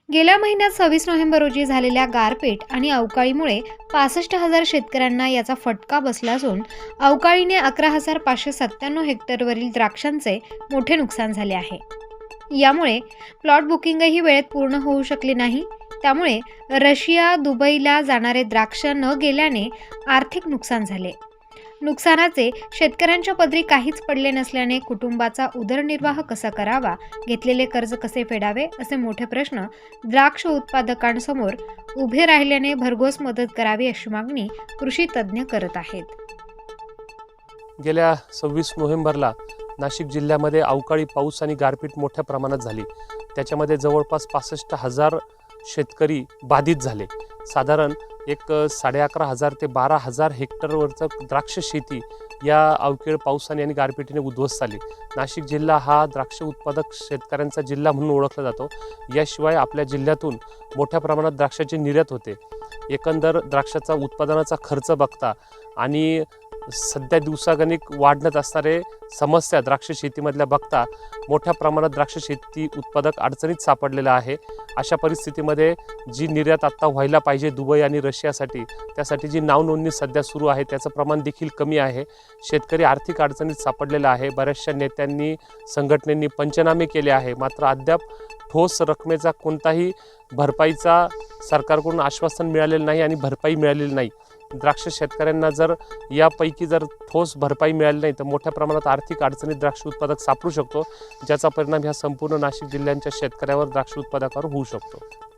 गेल्या महिन्यात 26 नोव्हेंबर रोजी झालेल्या गारपीट आणि अवकाळीमुळे 65,000 शेतकऱ्यांना याचा फटका बसला असून अवकाळीने 11,597 हेक्टरवरील द्राक्षांचे मोठे नुकसान झाले आहे। यामुळे प्लॉट बुकिंगही वेळेत पूर्ण होऊ शकले नाही। त्यामुळे रशिया, दुबईला जाणारे द्राक्ष न गेल्याने आर्थिक नुकसान झाले। नुकसानाचे शेतकऱ्यांच्या पदरी काहीच पडले नसल्याने कुटुंबाचा उदरनिर्वाह कसा करावा, घेतलेले कर्ज कसे फेडावे असे मोठे प्रश्न द्राक्ष उत्पादकांसमोर उभे राहिल्याने भरघोस मदत करावी अशी मागणी कृषी तज्ज्ञ करत आहेत। गेल्या 26 नोव्हेंबरला नाशिक जिल्ह्यामध्ये अवकाळी पाऊस आणि गारपीट मोठ्या प्रमाणात झाली। त्याच्यामध्ये जवळपास 65,000 शेतकरी बाधित झाले। साधारण एक 11,500 ते 12,000 हेक्टरवरचं द्राक्ष शेती या अवकाळी पावसाने आणि गारपिटीने उद्ध्वस्त झाली। नाशिक जिल्हा हा द्राक्ष उत्पादक शेतकऱ्यांचा जिल्हा म्हणून ओळखला जातो। याशिवाय आपल्या जिल्ह्यातून मोठ्या प्रमाणात द्राक्षाची निर्यात होते। एकंदर द्राक्षाचा उत्पादनाचा खर्च बघता आणि सध्या दिवसागणिक वाढत असणारे समस्या द्राक्ष शेतीमधल्या बघता मोठ्या प्रमाणात द्राक्ष शेती उत्पादक अडचणीत सापडलेला आहे। अशा परिस्थितीमध्ये जी निर्यात आत्ता व्हायला पाहिजे दुबई आणि रशियासाठी, त्यासाठी जी नावनोंदणी सध्या सुरू आहे त्याचं प्रमाण देखील कमी आहे। शेतकरी आर्थिक अडचणीत सापडलेला आहे। बऱ्याचशा नेत्यांनी, संघटनेनी पंचनामे केले आहे, मात्र अद्याप ठोस रकमेचा कोणताही भरपाईचा सरकारकडून आश्वासन मिळालेलं नाही आणि भरपाई मिळालेली नाही। द्राक्ष शेतकऱ्यांना जर यापैकी जर ठोस भरपाई मिळाली नाही तर मोठ्या प्रमाणात आर्थिक अडचणीत द्राक्ष उत्पादक सापडू शकतो, ज्याचा परिणाम ह्या संपूर्ण नाशिक जिल्ह्यांच्या शेतकऱ्यावर, द्राक्ष उत्पादकावर होऊ शकतो।